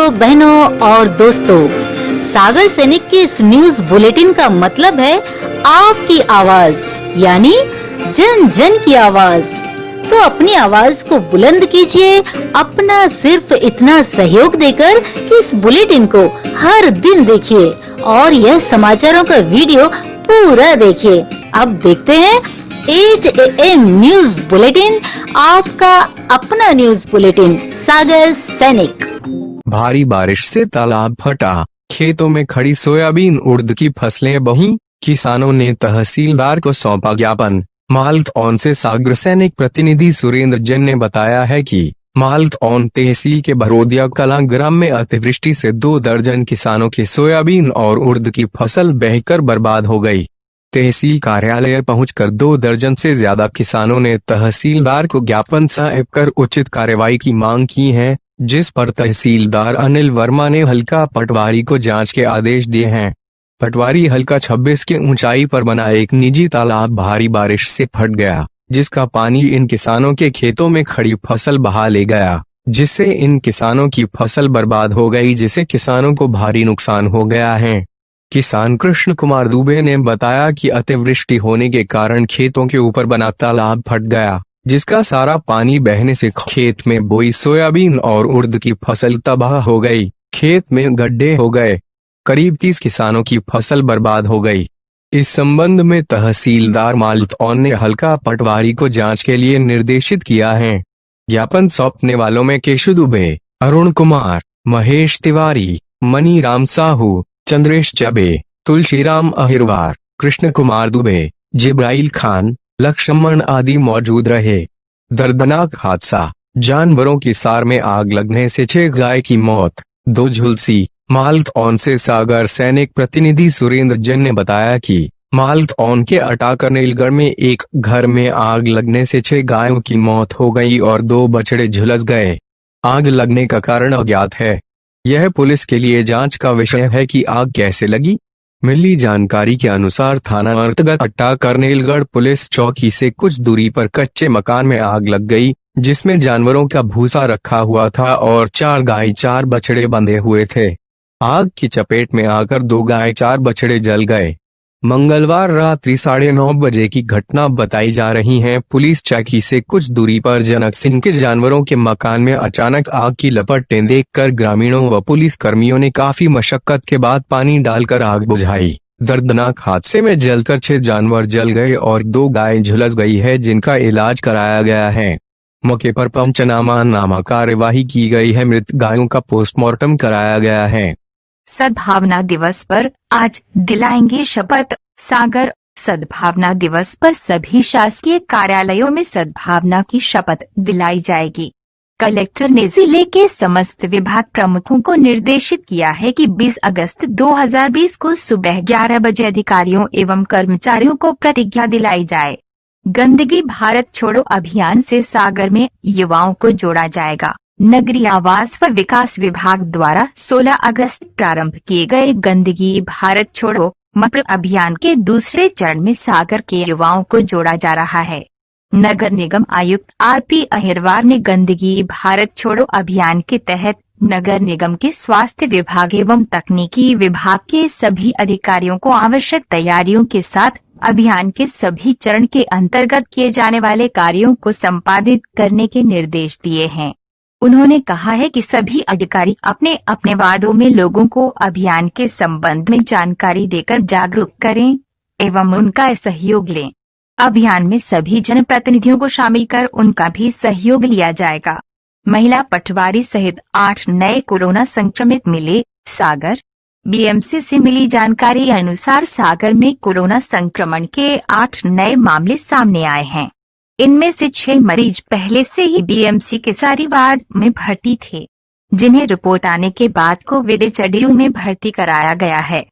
भाइयों, बहनों और दोस्तों, सागर सैनिक के इस न्यूज बुलेटिन का मतलब है आपकी आवाज, यानी जन जन की आवाज। तो अपनी आवाज को बुलंद कीजिए, अपना सिर्फ इतना सहयोग देकर कि इस बुलेटिन को हर दिन देखिए और यह समाचारों का वीडियो पूरा देखिए। अब देखते हैं 8 AM न्यूज बुलेटिन, आपका अपना न्यूज बुलेटिन सागर सैनिक। भारी बारिश से तालाब फटा, खेतों में खड़ी सोयाबीन उड़द की फसलें बहीं, किसानों ने तहसीलदार को सौंपा ज्ञापन। मालतौन से सागर सैनिक प्रतिनिधि सुरेंद्र जैन ने बताया है कि मालतौन तहसील के भरोदिया कलां ग्राम में अतिवृष्टि से 2 दर्जन किसानों की सोयाबीन और उड़द की फसल बहकर बर्बाद हो गई। तहसील कार्यालय पहुंचकर 2 दर्जन से ज्यादा किसानों ने तहसीलदार को ज्ञापन सौंप कर उचित कार्रवाई की मांग की है, जिस पर तहसीलदार अनिल वर्मा ने हल्का पटवारी को जांच के आदेश दिए हैं। पटवारी हल्का 26 के ऊंचाई पर बना एक निजी तालाब भारी बारिश से फट गया, जिसका पानी इन किसानों के खेतों में खड़ी फसल बहा ले गया, जिससे इन किसानों की फसल बर्बाद हो गई, जिससे किसानों को भारी नुकसान हो गया है। किसान कृष्ण कुमार दुबे ने बताया कि अतिवृष्टि होने के कारण खेतों के ऊपर बना तालाब फट गया, जिसका सारा पानी बहने से खेत में बोई सोयाबीन और उड़द की फसल तबाह हो गई। खेत में गड्ढे हो गए, करीब 30 किसानों की फसल बर्बाद हो गई। इस संबंध में तहसीलदार मालतौन ने हल्का पटवारी को जांच के लिए निर्देशित किया है। ज्ञापन सौंपने वालों में केशु दुबे, अरुण कुमार, महेश तिवारी, मनी राम साहू, चंद्रेश चबे, तुलसीराम अहिरवार, कृष्ण कुमार दुबे, जिब्राइल खान, लक्ष्मण आदि मौजूद रहे। दर्दनाक हादसा, जानवरों की सार में आग लगने से 6 गाय की मौत, 2 झुलसी। मालतौन से सागर सैनिक प्रतिनिधि सुरेंद्र जैन ने बताया कि मालतौन के अटाकर नीलगढ़ में एक घर में आग लगने से 6 गायों की मौत हो गई और 2 बछड़े झुलस गए। आग लगने का कारण अज्ञात है। यह पुलिस के लिए जांच का विषय है कि आग कैसे लगी। मिली जानकारी के अनुसार थाना अंतर्गत अटाकर नीलगढ़ पुलिस चौकी से कुछ दूरी पर कच्चे मकान में आग लग गई, जिसमें जानवरों का भूसा रखा हुआ था और 4 गाय 4 बछड़े बंधे हुए थे। आग की चपेट में आकर 2 गाय 4 बछड़े जल गए। मंगलवार रात्रि 9:30 बजे की घटना बताई जा रही है। पुलिस चौकी से कुछ दूरी पर जनक सिंह के जानवरों के मकान में अचानक आग की लपटें देखकर ग्रामीणों व पुलिस कर्मियों ने काफी मशक्कत के बाद पानी डालकर आग बुझाई। दर्दनाक हादसे में जलकर 6 जानवर जल गए और 2 गाय झुलस गई है, जिनका इलाज कराया गया है। मौके पर पंचनामा कार्यवाही की गई है। मृत गायों का पोस्टमार्टम कराया गया है। सद्भावना दिवस पर आज दिलाएंगे शपथ। सागर सद्भावना दिवस पर सभी शासकीय कार्यालयों में सद्भावना की शपथ दिलाई जाएगी। कलेक्टर ने जिले के समस्त विभाग प्रमुखों को निर्देशित किया है कि 20 अगस्त 2020 को सुबह 11 बजे अधिकारियों एवं कर्मचारियों को प्रतिज्ञा दिलाई जाए। गंदगी भारत छोड़ो अभियान से सागर में युवाओं को जोड़ा जाएगा। नगरीय आवास व विकास विभाग द्वारा 16 अगस्त प्रारंभ किए गए गंदगी भारत छोड़ो मप्र अभियान के दूसरे चरण में सागर के युवाओं को जोड़ा जा रहा है। नगर निगम आयुक्त RP अहिरवार ने गंदगी भारत छोड़ो अभियान के तहत नगर निगम के स्वास्थ्य विभाग एवं तकनीकी विभाग के सभी अधिकारियों को आवश्यक तैयारियों के साथ अभियान के सभी चरण के अंतर्गत किए जाने वाले कार्यों को संपादित करने के निर्देश दिए हैं। उन्होंने कहा है कि सभी अधिकारी अपने अपने वार्डों में लोगों को अभियान के संबंध में जानकारी देकर जागरूक करें एवं उनका सहयोग लें। अभियान में सभी जनप्रतिनिधियों को शामिल कर उनका भी सहयोग लिया जाएगा। महिला पटवारी सहित 8 नए कोरोना संक्रमित मिले। सागर BMC से मिली जानकारी अनुसार सागर में कोरोना संक्रमण के 8 नए मामले सामने आए हैं। इनमें से 6 मरीज पहले से ही BMC के सारी वार्ड में भर्ती थे, जिन्हें रिपोर्ट आने के बाद कोविड में भर्ती कराया गया है।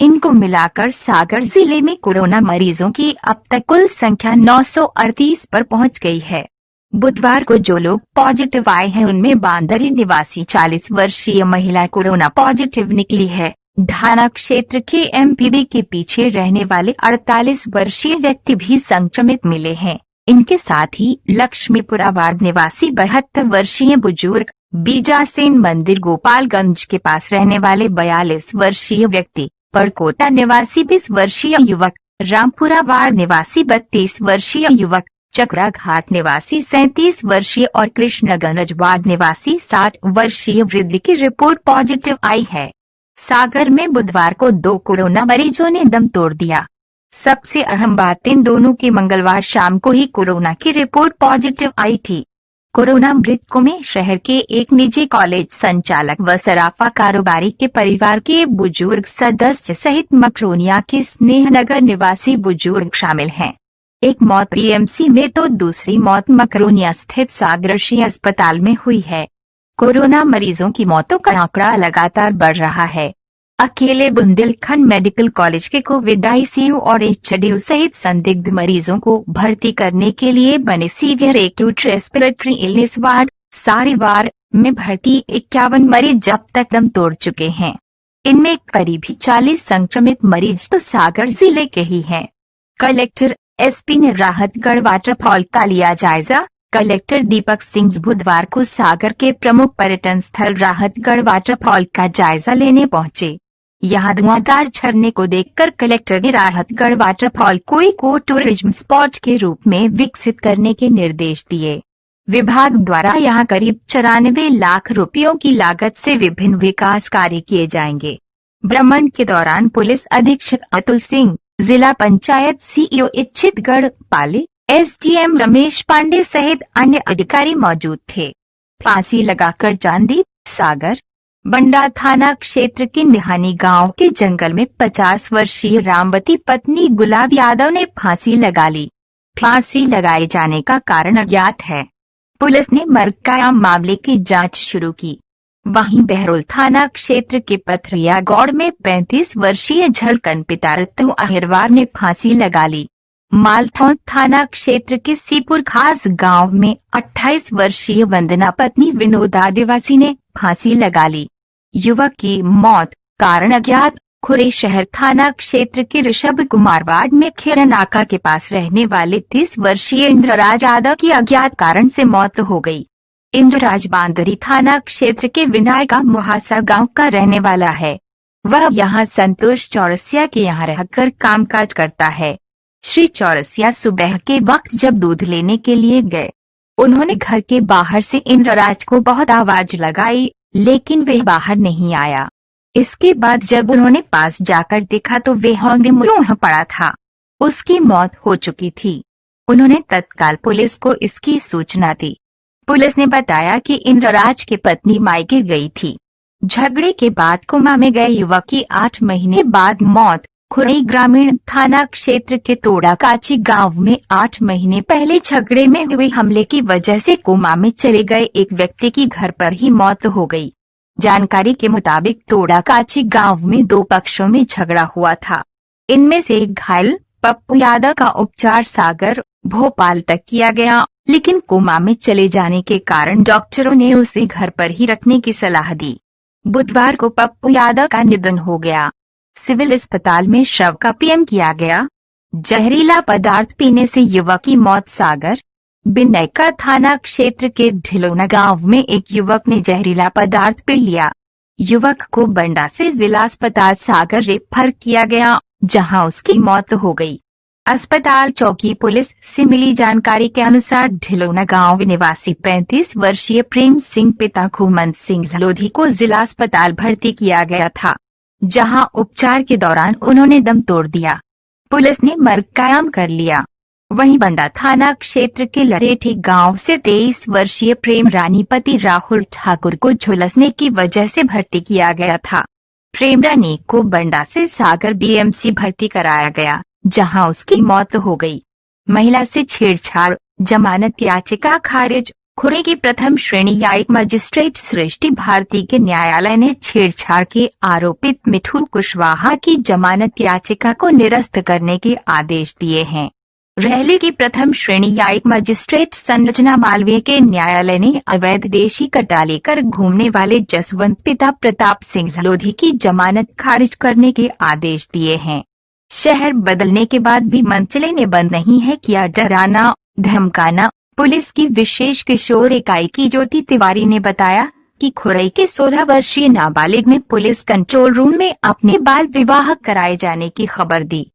इनको मिलाकर सागर जिले में कोरोना मरीजों की अब तक कुल संख्या 938 पर पहुंच गई है। बुधवार को जो लोग पॉजिटिव आए हैं उनमें बांदरी निवासी 40 वर्षीय महिला कोरोना पॉजिटिव निकली है। ढाना क्षेत्र के MPB के पीछे रहने वाले 48 वर्षीय व्यक्ति भी संक्रमित मिले हैं। इनके साथ ही लक्ष्मीपुरा वार्ड निवासी 72 वर्षीय बुजुर्ग बीजासेन मंदिर गोपालगंज के पास रहने वाले 42 वर्षीय व्यक्ति, परकोटा निवासी 20 वर्षीय युवक, रामपुरा वार्ड निवासी 32 वर्षीय युवक, चकरा घाट निवासी 37 वर्षीय और कृष्णगंज वार्ड निवासी 60 वर्षीय वृद्ध की रिपोर्ट पॉजिटिव आई है। सागर में बुधवार को 2 कोरोना मरीजों ने दम तोड़ दिया। सबसे अहम बात, इन दोनों की मंगलवार शाम को ही कोरोना की रिपोर्ट पॉजिटिव आई थी। कोरोना मृतकों में शहर के एक निजी कॉलेज संचालक व सराफा कारोबारी के परिवार के बुजुर्ग सदस्य सहित मकरोनिया के स्नेहनगर निवासी बुजुर्ग शामिल हैं। एक मौत पीएमसी में तो दूसरी मौत मकरोनिया स्थित सागरशी अस्पताल में हुई है। कोरोना मरीजों की मौतों का आंकड़ा लगातार बढ़ रहा है। अकेले बुंदेलखंड मेडिकल कॉलेज के कोविड आईसीयू और एचडीयू सहित संदिग्ध मरीजों को भर्ती करने के लिए बने severe acute respiratory illness ward सारीवार में भर्ती 51 मरीज अब तक दम तोड़ चुके हैं। इनमें करीब 40 संक्रमित मरीज तो सागर जिले के ही हैं। कलेक्टर एसपी ने राहतगढ़ वाटरफॉल का लिया जायजा। कलेक्टर दीपक सिंह बुधवार को सागर के प्रमुख पर्यटन स्थल राहतगढ़ वाटरफॉल का जायजा लेने पहुंचे। यहां धुआंधार झरने को देखकर कलेक्टर ने राहतगढ़ वाटरफॉल को इको टूरिज्म स्पॉट के रूप में विकसित करने के निर्देश दिए। विभाग द्वारा यहां करीब 94 लाख रुपयों की लागत से विभिन्न विकास कार्य किए जाएंगे। भ्रमण के दौरान पुलिस अधीक्षक अतुल सिंह, जिला पंचायत सीईओ इच्छितगढ़ पाली, एसडीएम रमेश पांडे सहित अन्य अधिकारी मौजूद थे। फांसी लगाकर जान दी। सागर बंडा थाना क्षेत्र के निहानी गांव के जंगल में 50 वर्षीय रामवती पत्नी गुलाब यादव ने फांसी लगा ली। फांसी लगाए जाने का कारण अज्ञात है। पुलिस ने मरकायाम मामले की जांच शुरू की। वहीं बहरोल थाना क्षेत्र के पथरिया गौड़ में 35 वर्षीय झलकन पिता रत्तू अहिरवार ने फांसी लगा ली। मालथौन थाना क्षेत्र के सीपुर खास गांव में 28 वर्षीय वंदना पत्नी विनोद आदिवासी ने फांसी लगा ली। युवक की मौत कारण अज्ञात। खुरे शहर थाना क्षेत्र के ऋषभ कुमार वार्ड में खेरा नाका के पास रहने वाले 30 वर्षीय इंद्रराज यादव की अज्ञात कारण से मौत हो गई। इंद्रराज बांदरी थाना क्षेत्र के विनायका मुहासा गांव का रहने वाला है। वह यहां संतोष चौरसिया के यहां रहकर कामकाज करता है। श्री चौरसिया सुबह के वक्त जब दूध लेने के लिए गए, उन्होंने घर के बाहर से इंद्रराज को बहुत आवाज लगाई, लेकिन वह बाहर नहीं आया। इसके बाद जब उन्होंने पास जाकर देखा तो वह होंगे मुंह पड़ा था। उसकी मौत हो चुकी थी। उन्होंने तत्काल पुलिस को इसकी सूचना दी। पुलिस ने बताया कि इंद्रराज की पत्नी मायके गई थी। झगड़े के बाद कोमा में गए युवक की 8 महीने बाद मौत। खुरई ग्रामीण थाना क्षेत्र के तोड़ा काची गांव में 8 महीने पहले झगड़े में हुए हमले की वजह से कोमा में चले गए एक व्यक्ति की घर पर ही मौत हो गई। जानकारी के मुताबिक तोड़ा काची गांव में 2 पक्षों में झगड़ा हुआ था। इनमें से एक घायल पप्पू यादव का उपचार सागर भोपाल तक किया गया, लेकिन कोमा में चले जाने के कारण डॉक्टरों ने उसे घर पर ही रखने की सलाह दी। बुधवार को पप्पू यादव का निधन हो गया। सिविल अस्पताल में शव का पीएम किया गया। जहरीला पदार्थ पीने से युवक की मौत। सागर बिनैका थाना क्षेत्र के ढिलोना गांव में एक युवक ने जहरीला पदार्थ पी लिया। युवक को बंडा से जिला अस्पताल सागर रेफर किया गया, जहां उसकी मौत हो गई। अस्पताल चौकी पुलिस से मिली जानकारी के अनुसार ढिलोना गांव निवासी 35 वर्षीय प्रेम सिंह पिता घुमंत सिंह लोधी को जिला अस्पताल भर्ती किया गया था, जहां उपचार के दौरान उन्होंने दम तोड़ दिया। पुलिस ने मरकायाम कर लिया। वहीं बंडा थाना क्षेत्र के लरेठी गांव से 23 वर्षीय प्रेम रानी पति राहुल ठाकुर को झुलसने की वजह से भर्ती किया गया था। प्रेम रानी को बंडा से सागर बीएमसी भर्ती कराया गया, जहां उसकी मौत हो गई। महिला से छेड़छाड़, जमानत याचिका खारिज। खुरे की प्रथम श्रेणी न्यायिक मजिस्ट्रेट सृष्टि भारती के न्यायालय ने छेड़छाड़ के आरोपित मिठू कुशवाहा की जमानत याचिका को निरस्त करने के आदेश दिए हैं। रेहली की प्रथम श्रेणी न्यायिक मजिस्ट्रेट संरचना मालवीय के न्यायालय ने अवैध देशी कट्टा लेकर घूमने वाले जसवंत पिता प्रताप सिंह लोधी की जमानत खारिज करने के आदेश दिए हैं। शहर बदलने के बाद भी मनचले ने बंद नहीं है किया डराना धमकाना। पुलिस की विशेष किशोर इकाई की ज्योति तिवारी ने बताया, कि खुरई के 16 वर्षीय नाबालिग ने पुलिस कंट्रोल रूम में अपने बाल विवाह कराए जाने की खबर दी।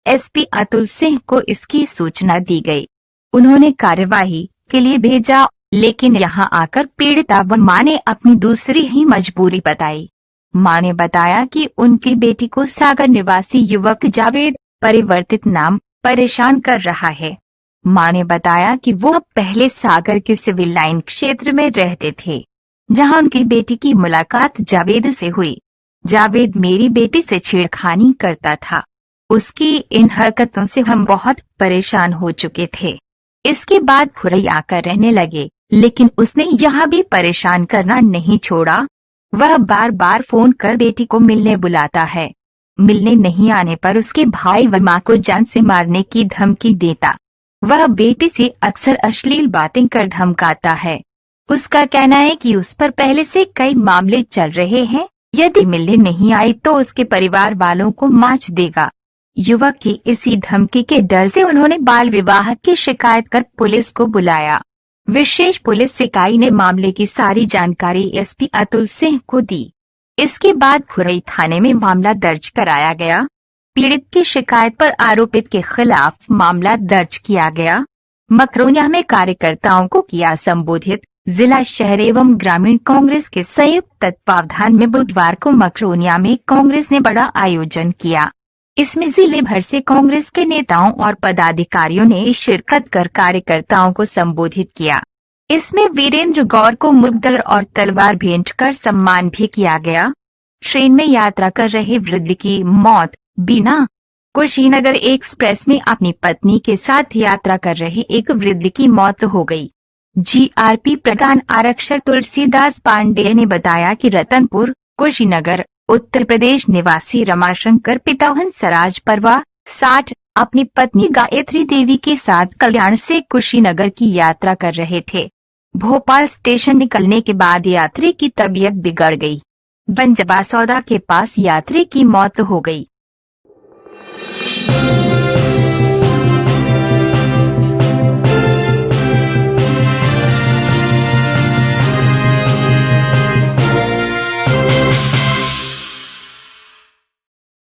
एसपी अतुल सिंह को इसकी सूचना दी गई। उन्होंने कार्यवाही के लिए भेजा, लेकिन यहां आकर पीड़िता व मां ने अपनी दूसरी ही मजबूरी बताई। मां ने बताया कि उनकी बेटी को सागर निवासी युवक जावेद, परिवर्तित नाम, परेशान कर रहा है। मां ने बताया कि वो पहले सागर के सिविल लाइन क्षेत्र में रहते थे, जहां उनकी बेटी की मुलाकात जावेद से हुई। जावेद मेरी बेटी से छेड़खानी करता था। उसकी इन हरकतों से हम बहुत परेशान हो चुके थे। इसके बाद खुरई आकर रहने लगे, लेकिन उसने यहाँ भी परेशान करना नहीं छोड़ा। वह बार बार फोन कर बेटी को मिलने बुलाता है। मिलने नहीं आने पर उसके भाई व मां को जान से मारने की धमकी देता। वह बेटी से अक्सर अश्लील बातें कर धमकाता है। उसका कहना है कि उस पर पहले से कई मामले चल रहे हैं, यदि मिलने नहीं आई तो उसके परिवार वालों को मार देगा। युवक की इसी धमकी के डर से उन्होंने बाल विवाह की शिकायत कर पुलिस को बुलाया। विशेष पुलिस इकाई ने मामले की सारी जानकारी एसपी अतुल सिंह को दी। इसके बाद खुरई थाने में मामला दर्ज कराया गया। पीड़ित की शिकायत पर आरोपित के खिलाफ मामला दर्ज किया गया। मकरोनिया में कार्यकर्ताओं को किया संबोधित। जिला शहर एवं ग्रामीण कांग्रेस के संयुक्त तत्वावधान में बुधवार को मकरोनिया में कांग्रेस ने बड़ा आयोजन किया। इसमें जिले भर से कांग्रेस के नेताओं और पदाधिकारियों ने शिरकत कर कार्यकर्ताओं को संबोधित किया। इसमें वीरेंद्र गौर को मुद्दर और तलवार भेंट कर सम्मान भी किया गया। ट्रेन में यात्रा कर रहे वृद्ध की मौत। बीना कुशीनगर एक्सप्रेस में अपनी पत्नी के साथ यात्रा कर रहे एक वृद्ध की मौत हो गई। जीआरपी प्रधान आरक्षक तुलसीदास पांडेय ने बताया कि रतनपुर, कुशीनगर, उत्तर प्रदेश निवासी रमाशंकर पिता हंसराज परवा 60 अपनी पत्नी गायत्री देवी के साथ कल्याण से कुशीनगर की यात्रा कर रहे थे। भोपाल स्टेशन निकलने के बाद यात्री की तबीयत बिगड़ गई। बनजबा सौदा के पास यात्री की मौत हो गई।